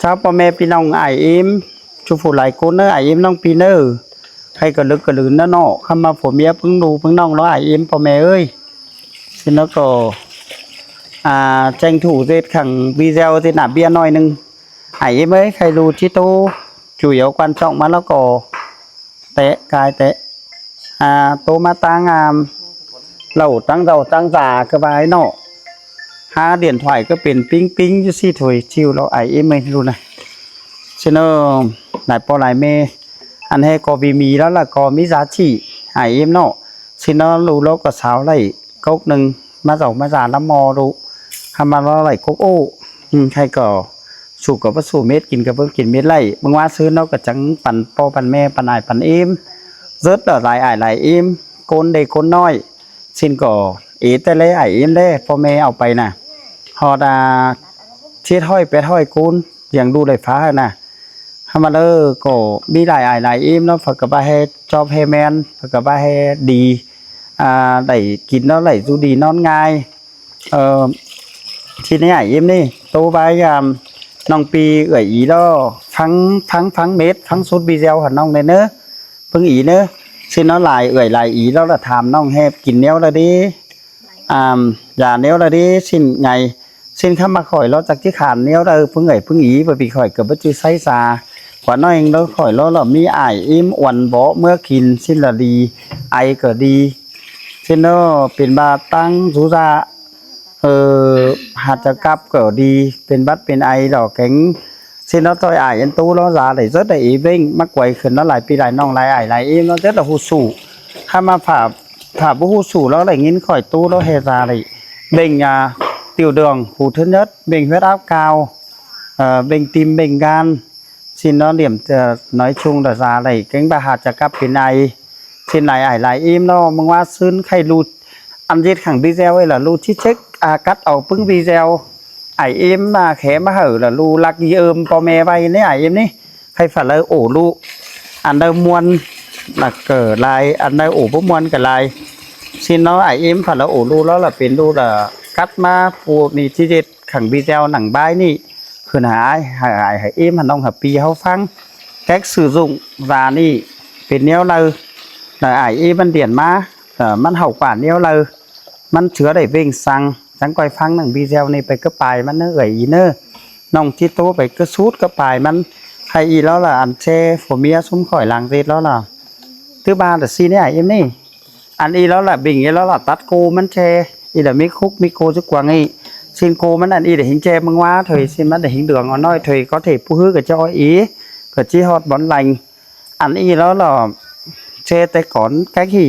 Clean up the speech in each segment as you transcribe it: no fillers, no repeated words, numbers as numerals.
ชาวพ่อแม่พี่น้องไอเอ็มชูผู้หลายคนเนอไอเอ็มน้องปีเนอร์ใครก็ลึกก็ลืนนะเนาะคำมาผัวเมียพึ่งดูพึ่งน้องแล้วไอเอ็มพ่อแม่เอ้ยxin nó có tranh thủ dệt khẳng video thì nạp bia nói nưng hãy em ấy khai lù chi tô chủ yếu quan trọng mà nó có tệ cài tệ tô ma tăng lẩu tăng dầu tăng giả cái bài nọ điện thoại có biển ping ping như si thôi chiều nó ấy em ấy luôn này xin nó lại po lại mê ăn hay có vì mì đó là có mỹ giá trị hãy em nọ xin nó lù nó có sáo này cốc nưngมาสองมาสามน้ำมอดูทำมาแล้วไหลโคโอ้ใครก็สูบกับว่าสูบเม็ดกินกับเพิ่งกินเม็ดไหลบางว่าซื้อนอกกับจังปั่นปอปั่นแม่ปั่นไอปั่นเอ็มรถหลายไอหลายเอ็มโกนเด็กโกนน้อยชินก็แต่เลยไอเอ็มได้พอแม่เอาไปน่ะฮอดาเช็ดห้อยไปห้อยโกนอย่างดูไหลฟ้าน่ะทำมาเลยก็มีหลายไอหลายเอ็มแล้วฝักกับว่าให้จอบให้แมนฝักกับว่าให้ดีđẩy kín nó đẩy du đi non ngay thì này em đi tô bài nòng pi gửi ý đó phăng mét phăng sốt video hẳn nòng này nữa phương ý nữa xin nó lại gửi lại ý đó là thàm nòng hẹp kín néo là đi giả néo là đi xin ngày xin khám mà khỏi nó chắc chiếc hàn néo là phương ý bởi vì khỏi cầm bất chư say xà quả nói anh nó khỏi nó là mi ải im uẩn bó mưa kín xin là đi ai cờ đi xin nóเป็นบาตั้งซูซาหัตถกับก็ดีเป็นบัดเป็นไอดอกแข็งxin nó tôi ải anh tú nó ra để rất là ý vinh mắc quầy khẩn nó lại pi lại nong lại ải lại im nó rất là hù sủ khi mà phả bố hù sủ nó lại nghiến khỏi tú nó hề ra này bình tiểu đường hù thứ nhất bình huyết áp cao bình tim bình gan xin nó điểm nói chung là ra này cánh bà hạt cấpเป็นไอxin này ải lại im nó mongว่าซื้อใครรูดอันเย็ดขังวิดีโอlàรูดที่เช็คcắtเอาพึ่งวิดีโอไอเอ็มมาแขมาเหอlàรูลักยีพอแม่ไปเนี่ยไอเอ็มนี่ใครฝันเลยโอ้รูอันเดอร์มวนหลักเกิดลายอันเดอร์โอ้พวกมวนกับลายxin nóไอเอ็มฝันแล้วโอ้รูแล้วlàเป็นรูlà cắtมาปูนี่ที่เย็ดขังวิดีโอหนังใบนี่คือหายเอ็มหันน้องหับปีเขาฟังcách sử dụng vàนี่เป็นเนี้ยเลยไอ้มันเดียนมามันเห่ากว่าเนี้ยเลยมันเชื้อได้เว่งสังจังก้อยฟังหนังวีเซลนี่ไปก็ปลายมันเนื้อเอ๋ยเนื้อน้องที่โตไปก็ซูดก็ปลายมันใครอีแล้วล่ะอันเช่ผมเมียซุ้มข่อยลางเซตแล้วล่ะthứ ba là xin này emนี่อันอีแล้วล่ะบิ่งอีแล้วล่ะตัดโกมันเช่อีเดี๋ยวมิคุกมิโกจุกวางอีxinโกมันอันอีเดี๋ยวหิงเช่มึงว่าเถยxinมันเดี๋ยวหิงđường nó nóiเถยcó thể pu hứa cái cho ý cái chi hot bón lànhอันอีแล้วล่ะเช่แต่ก่อนแค่ขี้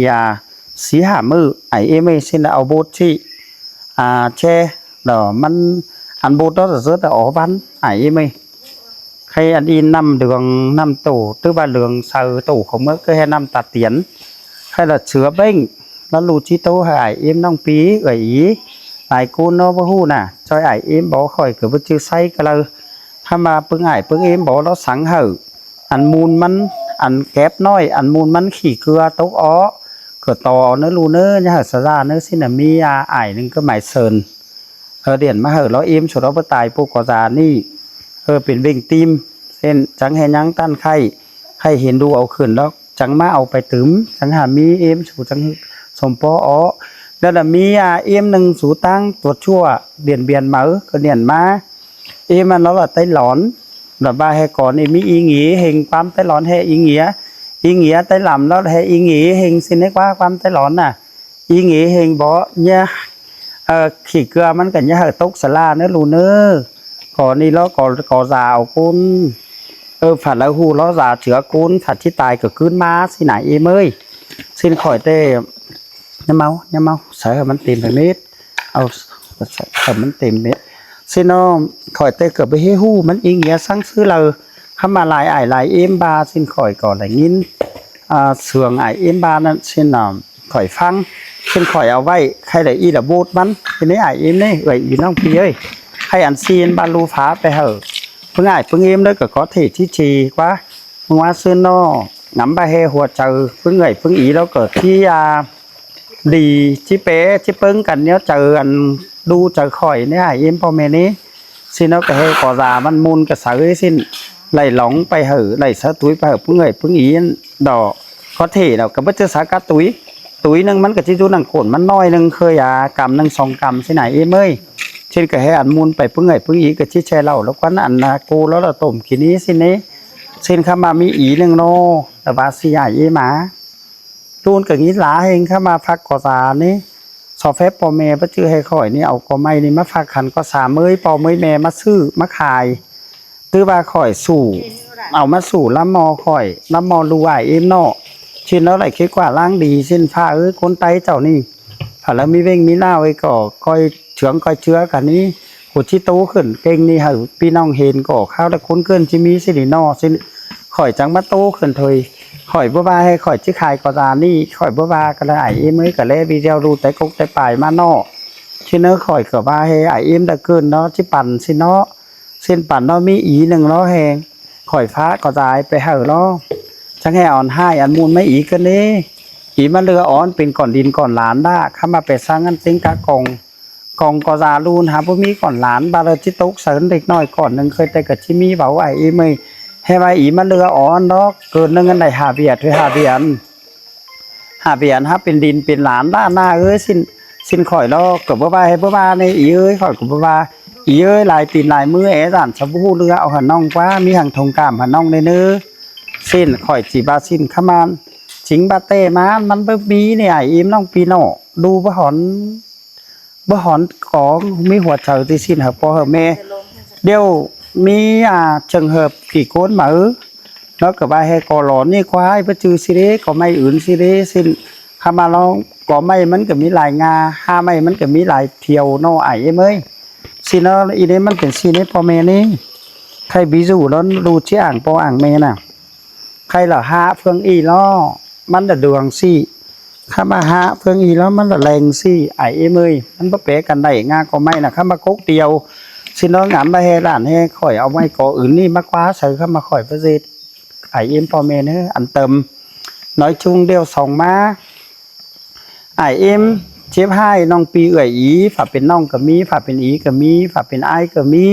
สีหามือไอเอ็มxin làเอาโบดที่เช่เดี๋ยวมันอันโบดđó là rất là ổ bắnไอเอ็มใครอันอีnăm đường năm tổ tức ba đường sau tổ không có cái năm tạt tiền hay là chữa bệnh nó lù chi tô hải em nong pí gợi ý ai cô nó vô hu nè cho ai em bỏ khỏi cửa vật chưa say cái lơถ้ามาปึ้งไอปึ้งเอ็มบอกเราสังเหออันมูลมันอันแก๊บน้อยอันมูลมันขี่เกลือตกอ้อเกิดต่อเนื้อรูเนื้อเนี่ยเหรอสะอาดเนื้อสินะมีไอหนึ่งก็หมายเซินเดียนมาเหรอเราเอ็มสุดเราไปตายพวกกอซานี่เป็นเบ่งติมเส้นจังให้ยังตั้นไข่เห็นดูเอาขึ้นแล้วจังมาเอาไปตึมจังหามีเอ็มสูจังสมปออ้อแล้วแต่มีเอ็มหนึ่งสูตั้งตัวชั่วเดียนเบียนมาก็เดียนมาเอ็มมันแล้วlà tay lón là ba hay còn thì ý nghĩa hình quam tay lón hay ý nghĩa tay làm đó hay ý nghĩa hình xin đấy quá quam tay lón nè ý nghĩa hình bỏ nha khỉ cưaมันกันnha tốc xà la nữa luôn nữa còn đi nó có rào côn phải là hu nó già chữa côn thật chi tài cửa cún má xin nãy em ơi xin khỏi tê nhá mau sợ mình tìm phải mít sợ mình tìm mít xin nó khỏi tê cửa bị hê hu mình ý nghĩa sáng xứ lờ hăm mà lại ải lại em ba xin khỏi còn lại nghìn sườn ải em ba nên xin là khỏi phăng xin khỏiเอาไว้ใครได้อีละโบดมันทีนี้ไอเอ็มนี่เอ้ยอยู่น้องพี่เอ้ยให้อันซีนบาลูฟ้าไปเหอะเพิ่งไอเพิ่งเอ็มได้ก็có thểที่ชีกว่าเมื่อวานซื้อนอหนำไปเฮหัวเจอเพิ่งเพิ่งอีแล้วเกิดที่ดีที่เป๊ะที่เปิ้งกันเนี้ยเจออันดูเจอข่อยเนี่ยไอเอ็มพอเมนี้ xin nó cái hay có giàมันมุนcái sợi xin lại lóng bay hở lại sỡ túi bay hở pưng người pưng ý đỏ có thể là cái bất chợt sá cá túi nângมันcái chi chú nâng cồnมันน้อยnâng khơi cầm nâng song cầm thế này em ơi trên cái hay ăn muônไปpưng người pưng ý cái chi che lẩuแล้วquán ăn côแล้วlà tôm kín ý xin ấy xin khăm mà mi ý nâng nô là bà xì ấy mà luôn cái nghĩ lá hình khăm mà phát có già ní cho phépพ่อแม่บ่ชื่อให้ข่อยนี่เอาก็ไม่นี่มาฝากคันก็สามมื้อพ่อมื้อแม่มาซื้อมาขายตื้อว่าข่อยสู่เอามาสู่ลำมอข่อยลำมอรูอ้ายเอ็มเนาะชิ้นแล้วไหลคิดว่าล้างดีสิ้นผ้าคนไตเจ้านี่ถ้าแล้วมีเว้งมีหน้าไว้ก็ค่อยเฉืองค่อยเชื้อกันนี้หูที่โตขึ้นเก่งนี่หาพี่น้องเห็นก็ข้าวแล้วคนเกินสิมีสิรินอสิข่อยจังมาโตขึ้นเถยข่อยบ่ว่าให้ข่อยสิขายก็ตานี่ข่อยบ่ว่าก็ได้เอ็มเอ้ยก็เลยวิดีโอดูแต่กกแต่ปลายมาเนาะชิ้นเนื้อข่อยก็ว่าให้เอ็มตะเกินเนาะสิปั่นสิเนาะเส้นปั่นเนาะมีอี1เนาะแฮงข่อยฟ้าก็ตายไปเห่าเนาะจังให้อ่อนให้อันมูลไม่อีกันนี่อีมาเรืออ่อนเป็นก่อนดินก่อนหลานได้เข้ามาไปสร้างกันติงกากองก็จาลูนหาบ่มีก่อนหลานบาร์จิตกเสริญเด็กน้อยก่อนนึงเคยแต่กับชิมีเบาเอ็มเอ้ยให้ว่าอีมาเรืออ่อนเนาะเกินนึงอันใดหาเบียดหรือหาเบียนฮะเป็นดินเป็นหลานด้านหน้าสิ้นข่อยเนาะก็บ่ว่าให้บ่ว่าในอีเอ้ยข่อยก็บ่ว่าอีเอ้ยลายตีนลายมือด่านสะบู่เรือเอาหันน้องกว่ามีหังทงกามหันน้องในเนื้อสิ้นข่อยสิบาสิ้นขมานจิงบาเต้มันบ่มีเนี่ยอีมน้องปีเนาะดูบ่หอนของมีหัวเฉาที่สิ้นหาพ่อหาแม่เดี๋ยวมีtrường hợp kỳ cốn mà nó cả ba hay có lón như quái bất chư xí đế có may ướn xí đế xin hà mà nó có may mắn cả mỹ lại nga ha may mắn cả mỹ lại thiều nó ải em ơi xin nó ý đếnมันเป็นxin đấyพ่อแม่นี่ใครví dụ nóดูchiếc ảng po ảng mẹ nèใครlà hạ phương y nóมันlà đường xíข้ามาหาเพื่องอีแล้วมันละแรงสิไอเอ็มเอ้ยมันบ่แปะกันได้งาก็ไม่น่ะข้ามาโคกเดียวสิน้องงามมาให้หลานให้ข่อยเอาไม้ก่ออื่นนี่มากว่าใส่เข้ามาข่อยประสิทธิ์ไอเอ็มพ่อแม่เนอันเติมnói chung đều songมาไอเอ็มเจ็บให้น้องปีเอื่อยอีฝาเป็นน้องก็มีฝาเป็นอีก็มีฝาเป็นไอก็มี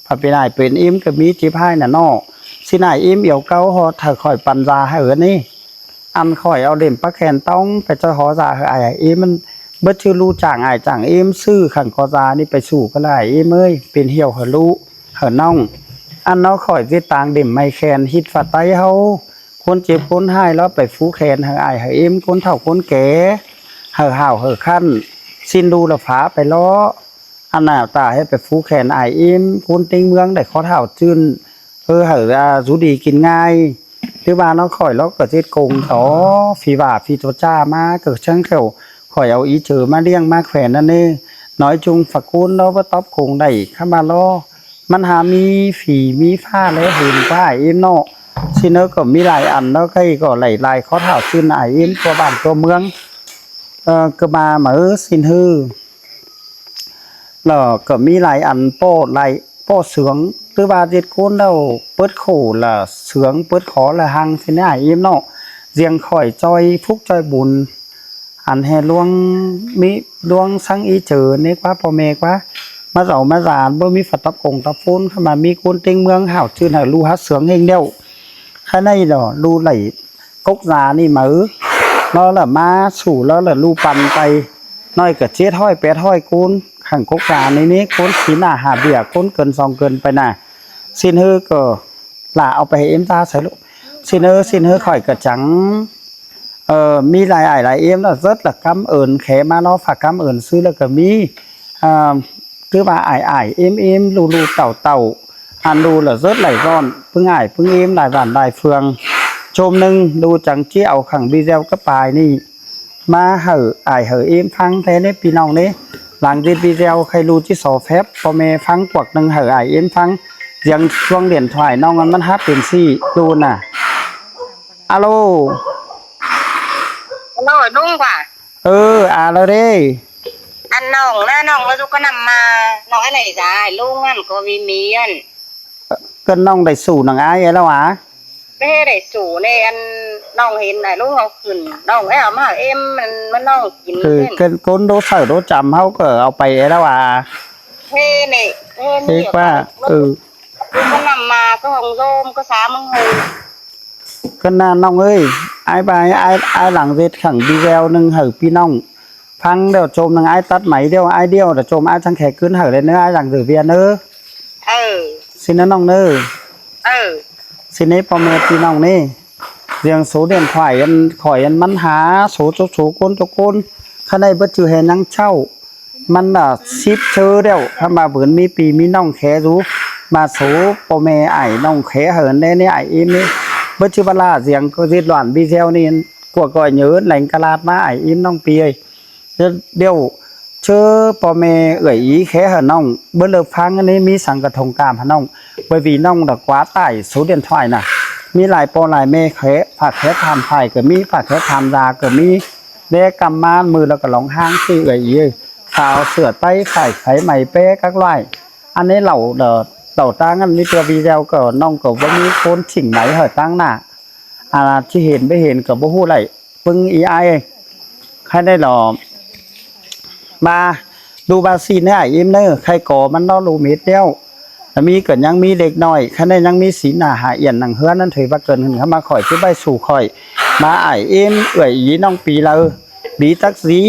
ฝาเป็นไอเป็นเอ็มก็มีเจ็บให้น่ะน้อสินไอเอ็มเอี่ยวเก้าฮอถ้าข่อยปันยาให้นี่อันข่อยเอาเล่มปลาแคนต้องไปเจ้าหอจาไอเอ็มมันเบิดชื่อรู้จ่างไอจ่างเอ็มซื้อขันกอจานี่ไปสู่ก็ได้เอ็มเอ้ยเป็นเหี่ยวเหรู้เหน้องอันน้องข่อยที่ต่างเด่มไม่แคนฮิตฝาไตเฮาคนเจ็บคนให้แล้วไปฟูแคนไอเอ็มคนเฒ่าคนแก่ห่าวขั้นสิ้นดูละฝาไปล้ออันหน้าตาให้ไปฟูแคนไอเอ็มคนติงเมืองได้ขอเฒ่าจืนรู้ดีกินง่ายthứ ba nó khỏi nó có tiết cùng có phi vả phi tổ cha mà cực trắng kiểu khỏi áo ý trừ mà điên mà khỏe nên nè nói chung phật cún nó với tóc cùng đẩy khá mà loมันหามีฝีมีผ้าและหุ่นผ้าเอ็มเนาะสิเนอะก็มีหลายอันเนาะใครก็หลายเขาเท่าชื่อไหนเอ็มตัวบ้านตัวเมืองก็มาเหมือสินฮือแล้วก็มีหลายอันโป้หลายโป้เสืองthứ ba diệt côn đâu bớt khổ là sướng bớt khó là hăng thế này im nọ riêng khỏi choi phúc choi buồn ăn hè luông mi luông sang ý chờ nế quáพ่อแม่quáมาgiàuมาgiàบ่มีฝัดตับกงตับปูนเข้ามามีคนเต็งเมืองหาวชื่อน่ะลูฮัดเสืองเฮงเดียวข้างในดอลูไหลกกgiàนี่มือnó là ma sủ nó là luปั่นไปน้อยก็เจ็ดห้อยแปดห้อยคูณขังกกgiàในนี้คูณสีหน้าหาเบียคูณเกิน2เกินไปน่ะxin hư cờ làเอาไปเอ็มตาใส่ลูกxin hư khỏi cờ trắng mi lại em là rất là cảm ơn khé mà nó phải cảm ơn sư là cờ mi cứ bà ải em lù tàu ăn lù là rất là giòn phương em lại vản đại phường chôm nưng lù trắng chia ảo khẳng video cấp bài ni mà hở em phăng thế đấy pi nòng đấy làng trên video khay lù chỉ sò phépพ่อแม่phăng quặc nưng hở em phăngยังช่วงเด่นถ่ายน้องมันฮับเป็นซี่ดูน่ะอะโลลุงว่ะแล้วเด้อันน้องนะน้องแล้วก็นำมาน้องอะไรจ้าลุงอันก็มีอันก็น้องได้สู่หนังอ้ายแล้วหวะไม่ได้สู่ในอันน้องเห็นไอ้ลุงเอาขึ้นน้องเอามามันน้องกินคือคนโดเสือโดจำเขาก็เอาไปแล้วหวะ เฮ้นี่เฮ้ เฮ้ นี่ ว่าลูกก็นำมาก็ของโยมก็สามึงหู ก็น่าน้องเอ้ยai bài ai lặng dệt khẳng video nâng hở pi nong phăng đều chôm nâng ai tắt máy đều ai điêu là chôm ai thằng khẽ cướn hở lên nữa ai lặng rửa viên nữa xin nó nong nữa xin ấy po mẹ pi nong nè riêng số điện thoại anh khỏi anh mắn há số cho côn khả này bất trừ hè năng trâuมันน่ะชิปเชอเดียวถ้ามาเบิ่นมีปีมีน้องแขรู้มาโสพ่อแม่ไอ้น้องแขเหินได้นี่ไอ้อิมนี่บ่ชื่อว่าลาเสียงก็สิหลอนบีเซลนี่กว่าก่อยเหยือแหล่งกะลาดมาไอ้อิมน้องปีเอ้ยเดี๋ยวเชอพ่อแม่เอื้อยอีแขเหินน้องบ่เลิกฟังอันนี้มีสังกะทงกามหาน้องbởi vìน้องน่ะกว่าใต้số điện thoạiน่ะมีหลายปอหลายแม่แขฝากแขทำไผก็มีฝากแขทำยาก็มีแดกำมานมือแล้วก็ร้องห้างชื่อเอื้อยอีขาวเสือไต้ไข่ไข่ใหม่เป๊ะcác loại อันนี้เหล่าตั้งอันนี้ตัววีเดียวก็น้องก็บ่มีคนฉิงไหนเหรอตั้งหน้าที่เห็นไม่เห็นก็บ่ฮู้ไรปึ้งอีไอใครได้หรอมาดูบาซีเนี่ยอิ่มเนอใครก่อมันนอรูเม็ดเดียวมีเกิดยังมีเด็กน้อยใครได้ยังมีสีหน้าหาเอียนหนังเฮือนั่นถือว่าเกินขึ้นเข้ามาข่อยที่ใบสู่ข่อยมาไอเอ็มเอื้อยอีน้องปีเราบีตักสี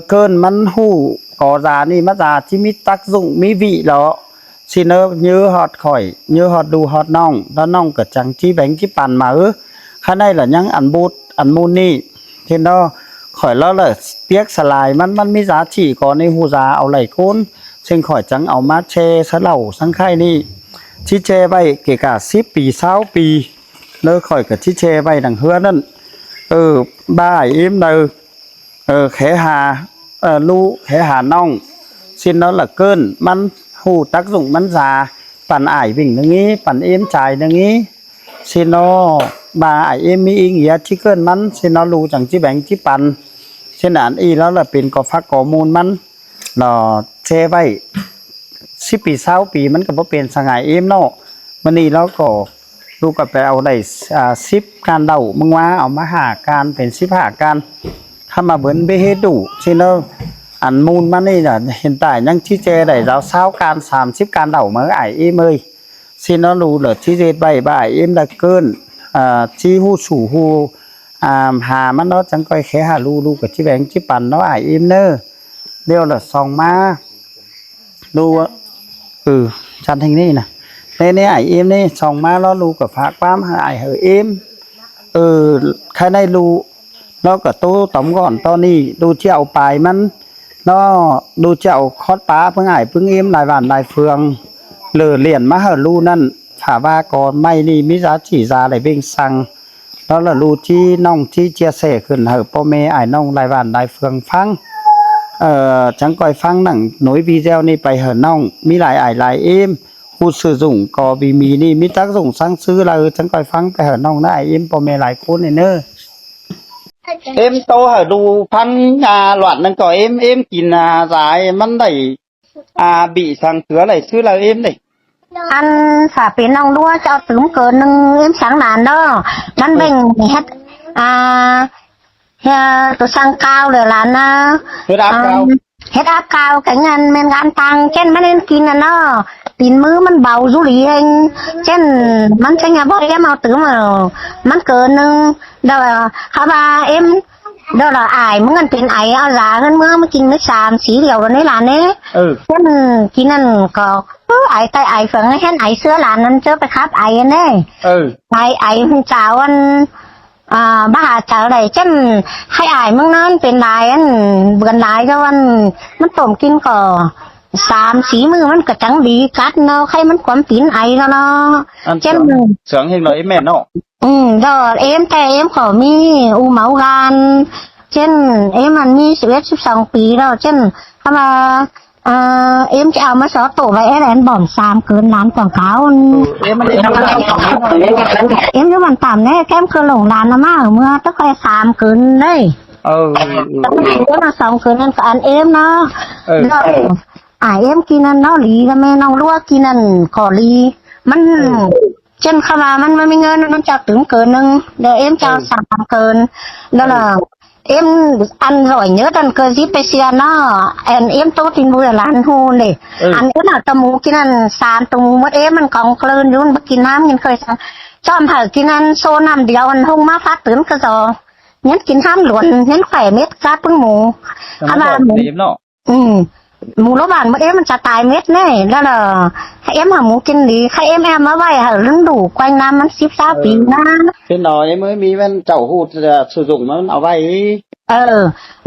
เกินมันหู้ก่อรานี่มาราที่มีตักdụngมีvị đó xin nhớ hot khỏi nhớ hot đu hot nong đó nong cả chẳng chi bánh chi bàn mà khá này là những ăn bột ăn môn ni thì nó khỏi lo là tiếc xà lạiมันมีgiá trị cóในหูgiáเอาไหลcôn xin khỏi chẳngเอาmát che sá lẩu sang khai ni chi che bay kể cả shipปี6ปีnơi khỏi cả chi che bay đằng hứaนั่นba hải im đâu khẽ hà lu khẽ hà nong xin đó là cơnมันหูtác dụngมันgiàปั่นải bìnhนึงนี้ปั่นเอ็มจ่ายนึงนี้xin nó bà ải emมีý nghĩa chỉ cơnมัน xin nó lu chẳng chỉ bánh chỉปั่น xin ảnh y đó làเป็นก็ฟักข้อมูลมันเนาะแชร์ไว้10ปี20ปีมันก็บ่เป็นสังหายเอ็มเนาะมื้อนี้เราก็ลูกก็ไปเอาได้10การเดามึงว่าเอามาหาการเป็น15การถ้ามาเบิ่นไปเฮ็ดดูสิเนาะอันมูลมันนี่น่ะเห็นtạiยังชี้แจได้เรา20การ30การเดามาไอ้เอ็มเอ้ยสิเนาะรู้เหรอชี้แจใบบ่ายเอ็มละเกินชี้ฮู้สู่ฮู้หามันเนาะจังก้อยแค่หาลูกับชี้แบงชี้ปั่นเนาะไอ้เอ็มเนอเดี๋ยวละส่องมาดูชันทางนี้น่ะในไอ้เอ็มนี่ส่องมาแล้วลูกับฝากปั๊มไอ้เอ็มใครได้รู้nó cả tô tóm gọn to ni đu chèo bàiมันnó đu chèo khót pá phương ải phương im lại vạn lại phường lừa liền má hở lu năn thả ba còn may ni mỹ giá chỉ ra lại bên sang đó là lu chi nong chi chia sẻ khẩn hở po mê ải nong lại vạn lại phường phăng chẳng coi phăng nặng nối video niไปhở nong mỹ lại ải lại im hút sử dụng có vì mì ni mỹ tác dụng sang sư là chẳng coi phăngไปhở nong lại im po mê lại cuốn này nữa em tô hở đu phăng loạn năng có em kín dàiมันได้bị sang cửa này chứ là em này อันฝาเป็นน้องรั้วจะเอาตื่มเกินหนึ่งเอ็มสังนานเนาะมันเบ่งเฮ็ดตัวสังกาวเลยล่ะนะ huyết áp cao เฮ็ดอาบกาวแก่งานแม่นงานตังเช่นมันเล่นกินน่ะเนาะตีนมือมันเบาอยู่หลีเองเช่นมันใช้งานบ่เอ็มเอาตื่มมันเกินหนึ่งเดี๋ยวเขาว่าเอ็มเดี๋ยวเราอายมึงกันเป็นไอเอาหลาเงินเมื่อมากินไม่3 สีเดียวกันนี่ล่ะเนี่ยเช่นกินนั่นก็ไอไตไอฝังให้เห็นไอเสื้อหลานนั้นเจอไปครับไอเนี่ยไอหุ่นเจ้าอันบ้าเจ้าอะไรเช่นให้ไอมึงนั้นเป็นลายอันเบื่อลายก็วันมันต้มกินก็3 สีมือมันก็จังดีกัดเนาะใครมันความปีนไอแล้วเนาะเช่นเสียงเห็นเลยแม่เนาะดอเอ็มแต่เอ็มขอมีเมากันเช่นเอ็มมันมี11-12 ปีแล้วเช่นถ้ามาเอ็มจะเอามาสอตัวไว้แอนบ่อน3เกินล้านกว่าเขาเอ็มจะมันต่ำแน่แก้มคือหลงล้านนะมากเมื่อต้องไป3เกินเลยต้องไปเอ็ม2เกินนั่นก็อันเอ็มเนาะเอ็มกินนั่นเนาะหลีแล้วแม่น้องรั่วกินนั่นขอหลีมันเช่นเข้ามามันไม่มีเงินมันจะถึงเกินหนึ่งเดี๋ยวเอ็มจะ3เกินแล้วล่ะ em ăn rồi nhớ đàn cơ zip pe xia nó em tốt tin vui là ăn hôn này ăn cái nào tầm mù kia ăn sàn tầm mù mất em ăn còn cơn luôn bất kỳ nam nhìn khơi sao cho em hỏi kia ăn xô nằm điều ăn hông má phát tướng cơ rồi nhấn kín ham luôn nhấn khỏe mét ra tung mù ăn là mù nó bàn mất emมันจะตายเม็ดเนี่ยแล้วล่ะให้emหาหมูกินดีให้emมาไว้หาลึงđủ quanh nămมัน10 ปีนะ cái đó em mớiมีมันเจ้าหูsử dụng nóเอาไว้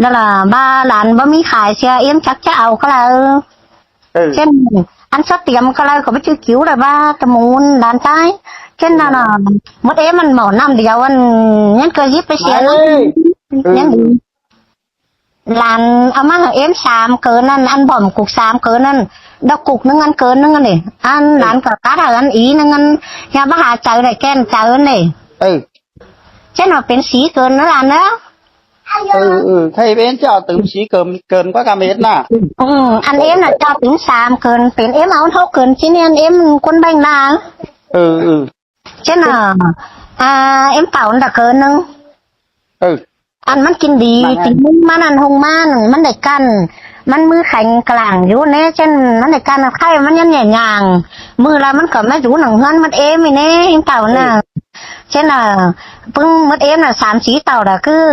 นั่นล่ะบ้าหลานบ่มีขายเสียเอ็มจักจะเอาก็แล้วเช่นอันสเตรียมก็แล้วก็ไปชื่อคิวเลยบ้าตะมูลหลานตายเช่นนั่นน่ะมดเอ็มมันหมอน้ำเดียวอันงั้นก็ยิบไปเสียงั้นหลานเอามาเอ็ม3เกินนั่นอันบ่อมกุก3เกินนั่นดอกกุกนึงอันเกินนึงอันนี่อันหลานก็กัดอันอีนึงอันอย่ามาหาเจอได้แก่นเจอนี่เช่นว่าเป็นสีเกินนั่นหลานเนาะthầy bên cho từng xí cờn quá cả mét nè anh em là cho tiếng xàm cờn tiền em áo thấu cờn chứ nên em quân bánh là chứ là em bảo là cờn nâng anhมันกินดีติมันอันหงมันได้กันมันมือแข็งกลางอยู่เน่เช่นมันได้กันไข่มันยันแหน่ยางมือเรามันก็ไม่อยู่หนังเงินมันเอ็มเน่เอ็มเต่าน่ะเช่นเพิ่งมันเอ็มน่ะ3-4เต่าน่ะคือ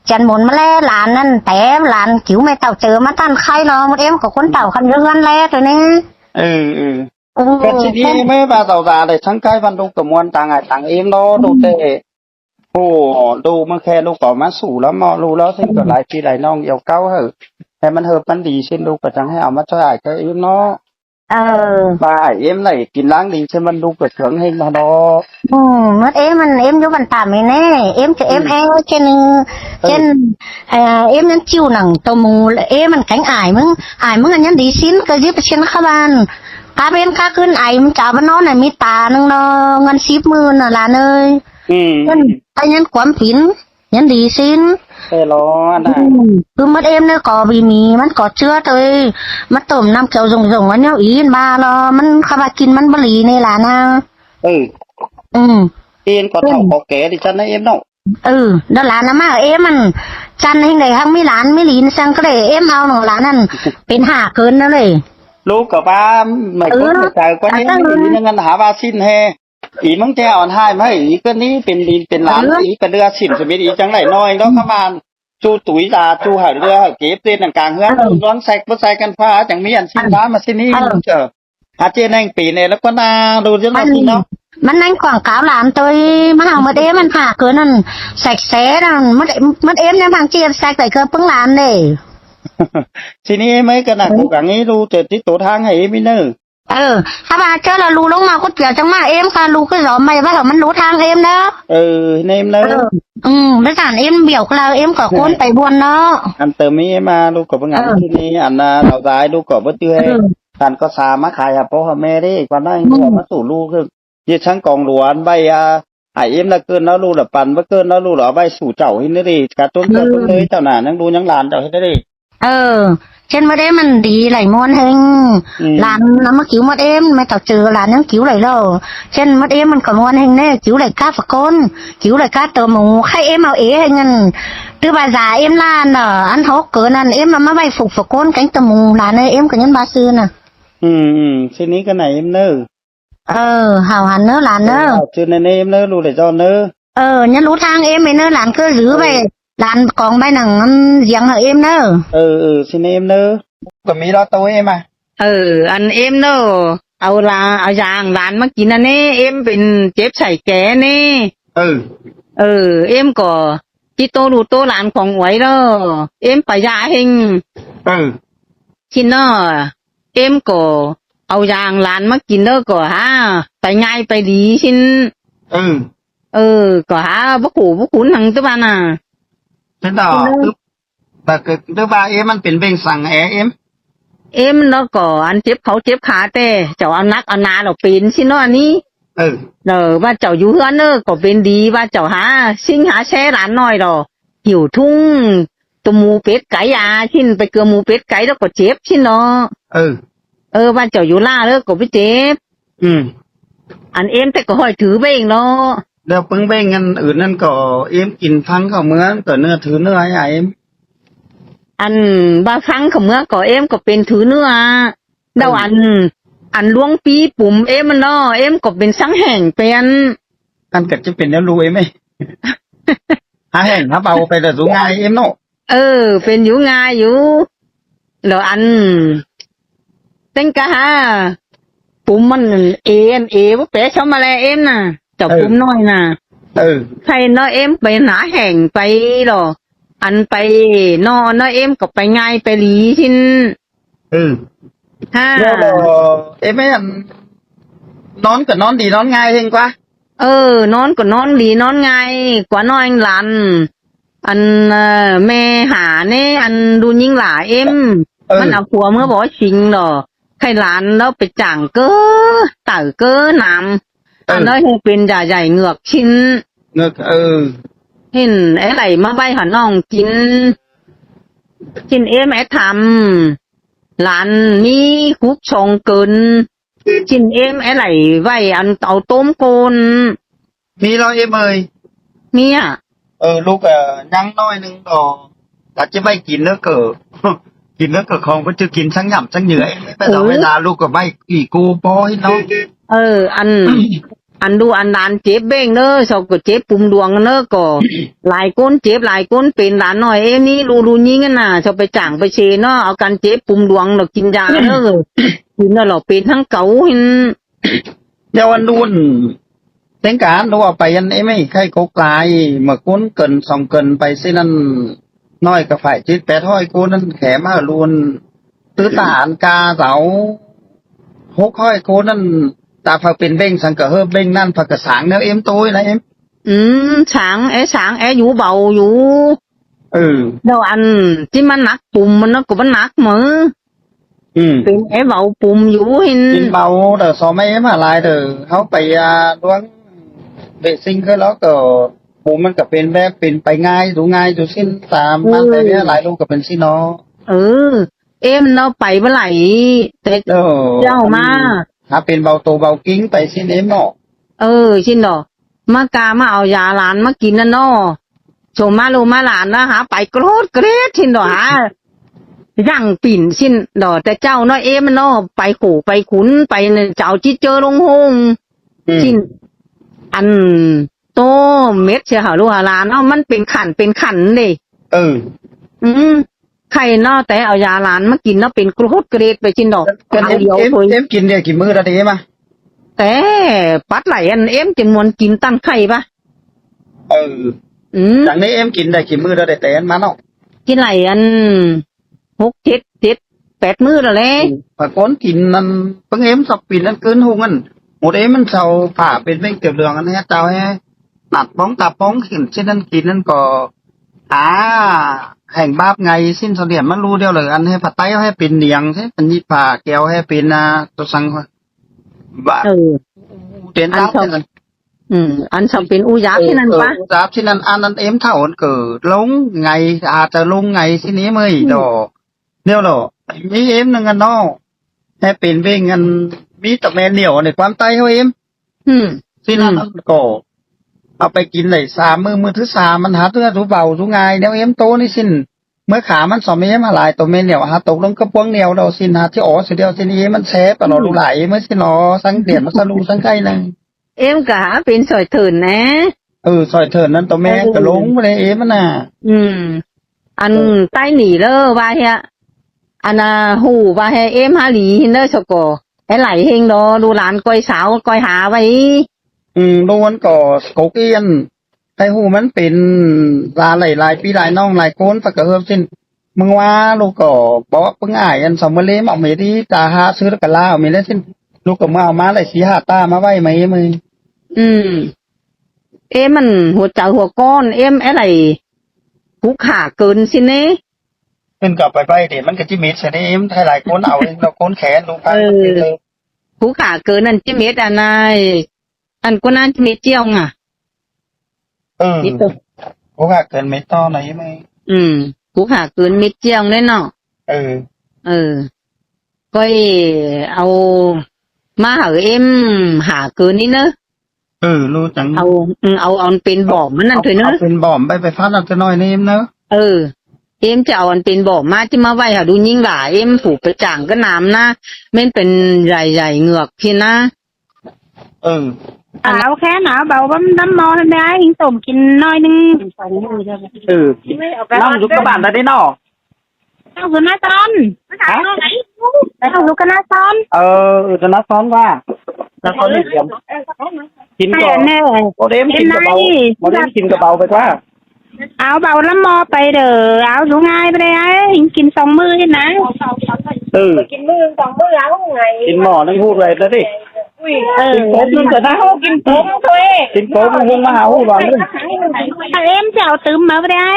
จันหมุนมาแล้วหลานนั่นแต่หลานจิ๋วไม่เต่าเจอมาตั้นใครเนาะมันเอ็มกับคนเต่าคันเรือนแล้วตัวนี้cái gì mấy bà tàu già để thắng cái văn đông cầm quan tàng tàng em đó đồ tệ đồ mà khe đồ có má sủ lắm mà đồ đó thì còn lại khi lại non yêu cao hở hayมันhợpมันดีเช่นดูกระจังให้เอามาช่วยcái em nó bà em nàyกินล้างดีเช่นมันดูกระเถิงให้มาดอmất em vô bàn tạm này nè em cho em ăn trên em nhắn chiêu nằng tàu mù emมันcánh ảiมึงอันยันดีซิ้นก็ยึดไปเช่นข้าบ้านกาเป็นข้าขึ้นไอ้มันจ่าบ้านน้องน่ะมีตานึงเนาะเงิน10,000น่ะล่ะเนยไอ้ยันความผินยันดีซิ้นคือmất em nữa có vì mìมันก็เชื่อตัวมันต้มน้ำเขียวรงๆอันนี้อีนมาเนาะมันข้าบ้านกินมันบลีนี่ล่ะนะtiền có thầu có kẻ thì chân em đâu đó là nó mà em mình chân hình này hăng mấy lán mấy lín sang cái này em ao nó lán ăn bên hạ cơn đó này lúc cả ba mày cũng phải có những ngânหาว่าสิ้นแฮอีมึงแจ้อ่อนให้ไหมอีก็นี้เป็นดินเป็นหลานอีก็เรือสินสมิอีจังไหนน้อยแล้วขมานจูตุ๋ยตาจูหาเรือเก็บเต้นกลางเฮือนร้อนแซกบ่ใส่กันฟ้าจังมีอันสิ้นฟ้ามาสิ้นนี้เจออาเจนแห่งปีเนี่ยแล้วก็น่าดูจังว่าสิ้นเนาะมันนั่งquảng cáo là anh tôi mà hàng mất em anh hạ cửa nè sạch sẽ nè mất em nên hàng chia sạch tại cửa bưng làm này ทีนี้mấy cái nào cố gắng ấy lu từ tí tổ thang hay em nữaถ้ามาเจอละรูลงมาก็เกี่ยวจังมาเอ็มค่ะรูก็หล่อไม่ว่าเขามันรู้ทางเอ็มเนาะem nữaไม่ต่างเอ็มเบี่ยวเราเอ็มก็ค้นไปบวนเนาะอันเติมมีมาลูกก็บางอันที่นี่อันเราได้ลูกก็บ่เตื้อท่านก็สามาขายพ่อแม่ได้กว่านั้นก็มาสู่ลูกคือยี่ชั้นกองหลวนใบไอเอ็มละเกินแล้วลูกละปันบ่เกินแล้วลูกละใบสู่เจ้าให้ได้ดิกระตุ้นเจ้าเลยเจ้าน่ะยังดูยังหลานเจ้าให้ได้ดิเช่นมาได้มันดีไหลมวนเฮงหลานน้ำมาคิวมาเอ็มไม่ต่อเจอหลานยังคิวไหลเราเช่นมาเอ็มมันก็มวนเฮงเนี่ยคิวไหลก้าฝักก้นคิวไหลก้าเติมหมูใครเอ็มเอาเงินtừ bà già em là nở ăn hốt cửa nè em mà bay phục phục con cánh tầm mù là nơi em có nhân ba xưa nè xin ý cái này em nơ hào hẳn nữa là nơ cho nên em nơ luôn để cho nơ nhân lú thang em mới nơ làn cơ giữ về làn còn bay nằng giang hở em nơ xin em nơ còn mi đó tôi em à anh em nơเอาอย่างหลานมากินอันนี้เอ็มเป็นเจ็บใส่แกนี่เอ็มก็ที่โตดูโตหลานของหวยแล้วเอ็มไปยาเฮงชินเนอเอ็มก็เอาอย่างหลานมากินเด้อก็ฮะไปง่ายไปดีชินก็ฮะบ่ขุนหังตัวบ้านน่ะthế đó thứ ba emมันเป็นเบ่งสั่งเอ็มแล้วก็อันเจ็บเขาเจ็บขาแต่เจ้าเอานักเอานาเราเป็นชินเนาะอันนี้ว่าเจ้าอยู่เฮือนเนอก็เป็นดีว่าเจ้าหาซิ่งหาแช่หลานน้อยดอกหิวทุ่งตัวหมูเป็ดไก่ชิ้นไปเกลือหมูเป็ดไก่แล้วก็เจ็บชิ้นเนาะว่าเจ้าอยู่ล่าแล้วก็ไปเจ็บอันเอ็มแต่ก็ห้อยถือไปเองเนาะ แล้วปึ้งเบ้งอันอื่นนั่นก็เอ็มกินพังเข้าเมืองก็เนื้อถือเนื้อไอ้เอ็ม อันบางครั้งเขาเมื่อก็เอ็มก็เป็นถือเนื้อเดาอันล่วงปีปุ่มเอ็มมันเนาะเอ็มก็เป็นสังแห่งเป็น อันก็จะเป็นแล้วรู้เอ็มไหม หาแห่งหาเบาไปแต่สูงง่ายเอ็มเนาะ เป็นอยู่ง่ายอยู่แล้วอันเต็งกะฮะปุ่มมันเอว่าแปะชอมาแลเอ็มน่ะเจ้าปุ่มน้อยน่ะใครเนาะเอ็มไปหนาแห่งไปหรออันไปนอเนาะเอ็มก็ไปง่ายไปหลีชินฮะ แล้วเอ็มไม่อันนอนก็นอนดีนอนง่ายเองกว่า นอนก็นอนดีนอนง่ายกว่านอนหลานอันแม่หาเนี่ยอันดูยิ่งหลาเอ็มมันเอาผัวเมื่อบอกชิงหรอใครหลานแล้วไปจ่างเก้อเต่าเก้อน้ำอันนั้นให้เป็นใหญ่ๆเหงือกชิ้นเงือกเห็นไอ้ไหลมาใบหันน้องกินเอ็มไอ้ทำหลานนี่คุกชงเกินกินเอ็มไอ้ไหลไว้อันเอาต้มโกนมีเราเอ็มเอ้ยมีอ่ะลูกยังน้อยนึงก็อาจจะไม่กินเนื้อเกิด กินเนื้อเกิดของก็จะกินทั้งหยำทั้งเหนื่อยแต่เราเวลาลูกก็ไม่กี่กูปอยเนาะอันดูอันดานเจ็บเบ้งเนอะชอบก็เจ็บปุ่มดวงเนอะก็ หลายก้นเจ็บหลายก้นเป็นหลานหน่อยเอ้นี่รูยิงกันน่ะชอบไปจ่างไปเชเนาะเอาการเจ็บปุ่มดวงเรากินยาเนอะกินแล้วเราเป็นทั้งเก๋าเห็นเดี๋ยววันดุนเต็งการดูว่าไปยันไอ้ไม่ใครโกกลายเมื่อก้นเกินสองเกินไปสินั่นน้อยกับฝ่ายจิตแปดห้อยกูนั่นแขมาลวนตื้อทหารกาเสาหกห้อยกูนั่นตาผักเป็นเบ้งสังกะเฮิบเบ้งนั่นผักกระสางเนื้อเอ็มตัวนะเอ็มช้างอยู่เบาอยู่เดี๋ยวอันที่มันหนักปุ่มมันก็มันหนักเหมือเป็นเบาปุ่มอยู่เห็นเป็นเบาเดี๋ยวสอบไม่เอ็มอะไรเดี๋ยวเขาไปล้วงเบสซิ่งก็แล้วก็ปุ่มมันก็เป็นแบบเป็นไปง่ายดูง่ายดูสิ้นตามมันแต่เนี้ยหลายลูกก็เป็นสิ้นเนาะเอ็มเนาะไปเมื่อไหร่แต่เจ้ามาถ้าเป็นเบาโตเบากิ้งไปสิ้นเอ็มเนาะชิ้นเนาะมากามาเอายาหลานมากินนั่นเนาะโชมาลูมาหลานนะหาไปโกรธเกรดชิ้นเนาะหาย่างปิ่นชิ้นเนาะแต่เจ้าเนาะเอ็มเนาะไปขู่ไปขุนไปเจ้าจิเจอลงหงชิ้นอันโตเม็ดเสียหาลูกหาหลานเนาะมันเป็นขันเลยใครเนาะแต่เอายาหลานมากินเนาะเป็นกรดเกรดไปชิ้นดอกกันเอ็มกินเดียวกี่มื้อละเด้มาแต่ปัดไหลอันเอ็มจำนวนกินตั้งไข่ปะจากนี้เอ็มกินได้กี่มื้อละได้แต่อันมาเนาะกินไหลอัน6 7 8 มื้อแล้วแหละปะก้นกินนั่นเพิ่งเอ็มสับปิ่นนั่นเกินหุงนั่นหมดเอ็มมันเศร้าผ่าเป็นเรื่องเกี่ยวเรื่องอันนี้เจ้าให้ตัดป้องตาป้องขึ้นเช่นนั้นกินนั่นก็แห่งบาปไงสิ้นเสลียมมันรู้เดียวเลยอันให้ผัดไต้ให้เป็นเนียงใช่เป็นยี่ผ่าแก้วให้เป็นตัวสังบ้าเตียนจ้าที่นั่นอันชอบเป็นอุยาที่นั่นปะอุยาที่นั่นอันนั้นเอ็มเท่าอันเกิดลงไงอาจจะลงไงที่นี้ไม่ดอเนี่ยหรอมีเอ็มหนึ่งอันนอให้เป็นเบ่งอันมีตะแมนเหนียวในความไต้เขาเอ็มที่นั่นก็เอาไปกินเลย3 มื้อที่3มันหาตัวถูเบาถูง่ายแล้วเอ็มโตนี่สิ้นเมื่อขามัน2 เอ็มหลายตัวเมนเหนียวหาตกลงกระพวงเหนียวเราสิ้นหาที่อ๋อสิเดียวสินี้มันแซ่บตลอดไหลเมื่อสิหนอสังเดียดมันสลูสังไก่นึงเอ็มกะเป็นสอยเถินนะสอยเถินนั้นตัวแม่ก็ลงไปเลยเอ็มมันน่ะอันใต้หนีเลอว่าเฮียอันหูว่าให้เอ็มหาหลีฮินเดอร์ชโกไอ้ไหลเฮงดอดูหลานก้อยสาวก้อยหาไว้ดูมันก็โกเกียนไอ้หูมันเป็นลายปีลายน้องลายโกนฝักกระเฮิบสิ้นมึงว่าลูกก็บอกว่าเพิ่งอันสมเลมเอาเมที่ตาหาซื้อกันล่ามีแล้วสิ้นลูกก็มาเอามาเลย4-5 ตามาไว้ไหมมึงเอ็มมันหัวใจหัวก้อนเอ็มอะไรผูกขาเกินสิเน่เป็นกับไปเดี๋ยวมันก็จิเม็ดใช่ไหมเอ็มไทยหลายโกนเอาเราโกนแขนลูกไปผูกขาเกินนั่นจิเม็ดนายอันก็น่าจะมีเจียวไงกูขาเกินเม็ดต่อไหนไหมกูขาเกินเม็ดเจียวแน่นอนก็เอามาหาเอ็มหาเกินนี่เนอะ รู้จัง เอาเป็นบอมมันนั่นเถอะเนอะ เป็นบอมไปฟัดเอาจะน้อยนี่เนอะ เอ็มจะเอาอันเป็นบอมมาที่มาไว้หาดูยิ่งหล่าเอ็มผูกไปจ่างก็น้ำนะเม่นเป็นใหญ่ๆเหงือกพี่นะ เอาแค่หนาวเบาบ้ำน้ำมอให้ได้หิงต้มกินน้อยนึง น้องอยู่กับบ้านได้เนาะ เอาสุนัขตอนเอาลูกกันนะตอน จะนัดซ้อนว่านัดซ้อนเดียมกินก่อนโมเดมกินกระเบาโมเดมกินกระเบาไปว่า เอาเบาน้ำมอไปเด้อเอาสูง่ายไปเลยหิงกินสองมือนะ กินมือ2 มื้อแล้วไง กินหม้อนั่งพูดเลยแล้วดิกินโป๊บนึงแต่นะ กินปุ๊บตัวเอง กินโป๊บมึงมาหาหูก่อนนึง เอ็มจะเอาตึมมาไปได้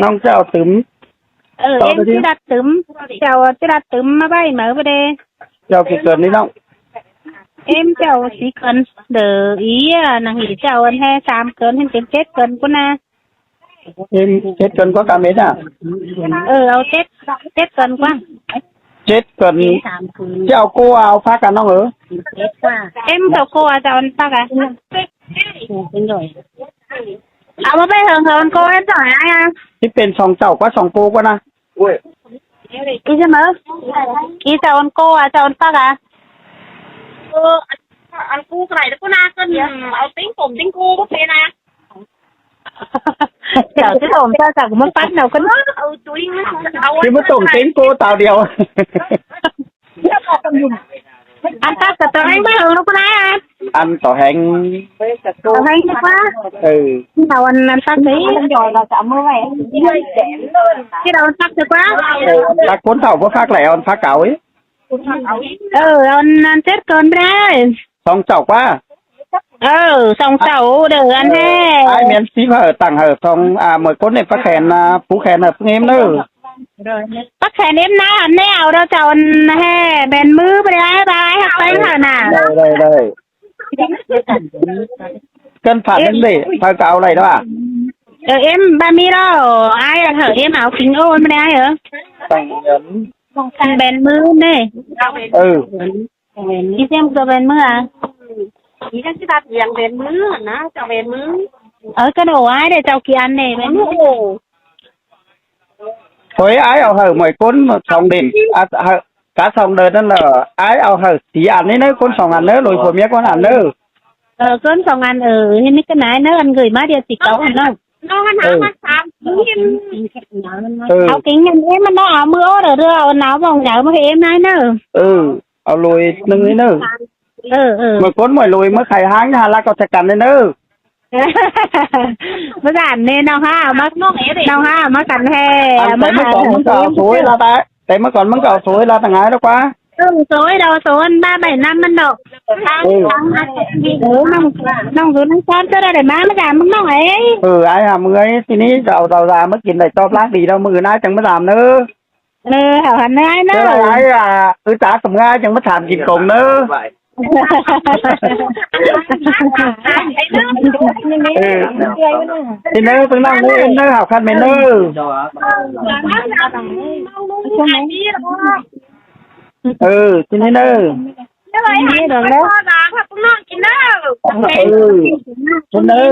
น้องเจ้าตึม เอ็มจะดัดตึมจะดัดตึมมาไปเหมือไปเด้ เจ้ากี่เกินนี่น้อง em chào sĩ cần đỡ ý nàng nghĩ chào anh he sam cơn hen tem chết cần của na เอ็มเจ็ดเกินก็กาเม็ดอ่ะ ao chết cần quá เจ็ดเกินเจ้ากูเอาพักกันน้องเหรอ em chào cô chào anh ta cảเอามาไปเถิงคนcô em chào ai à ที่เป็นสองเจ้าก็สองกูก็นะ ý chứ mơ ý chào anh cô chào anh ta cả อันกูไก่แล้วก็น่าก็เอาติ้งผมติ้งกูก็เป็นนะ chào chứ thồm cho chào cũng mất bắt nào cái nó เอาจุ้ยเอา ที่มาส่งเต็งกูเต่าเดียว anh ta cả tao anh bắt hưởng lúc nãy à อันต่อแหง tao anh chứ quá đầu anh ta nghĩ rồi là chạm mưa vậy cái đầu anh ta chứ quá รักคนเต่าก็พักแหล่อันพักเก่าấy anh chết cơn đấy สองเจ้าว่า xong sầu được anh he ไอเมียนซีเหอต่างเหอสองเหมือนคนในพระแขนผู้แขนเหเงี้ยเนอะ bắt khen em ná anh nào đâu chào anh he bèn mưaไปได้ไปหักไปหาน่ะ ได้เกินผ่านนั่นดิพาเก่าอะไรด้วยอ่ะ em ba mi đó ai là hở em áo kính ô em đây hả ต้องเงิน bèn mưa nè đi xem cơ bèn mưa à chỉ là cái đặt dạng về mưa nó cho về mưa ở cái đồ ai để chào kỳ ăn này bèn mưa เฮ้ยไอ้เอาเหอะหมวยก้นสองเด่นกาสองเดินนั่นเหรอไอ้เอาเหอะสีอันนี้เนอะก้นสองอันเนอะลอยผัวเมียก้นอันเนอะ cơn xong ăn hay mấy cái nãy nó anh gửi má đi xịt tấu anh không nó hắn hả hắn sám áo kính em nó áo mưa rồi đưa áo vòng nhớ mà em này nữa เอาลอยนึงนี่เนอะหมวยก้นหมวยลอยเมื่อไข่ห้างฮารักก็จะกันเลยเนอะ mới giảm nên nào ha mất cắn he แต่เมื่อก่อนมึงก็เอาสวยละแต่เมื่อก่อนมึงก็เอาสวยละต่างหากแล้วกว่า số anh 375 anh độ nông số nông son cho ra để má mới giảm mức nông ấy ไอ้หามือไอ้ทีนี้จะเอาเราเมื่อกินได้ตอบรักดีเรามือน่าจังไม่ทำเนอะ hảo hẳn ai เจอ nữa ไอ้จ๋าสมง่ายจังไม่ทำกินกลมเนอะ thì nếu từng năm nếu học hành mình nếu thì nếu cái này được đấy. Nóกินได้ nếu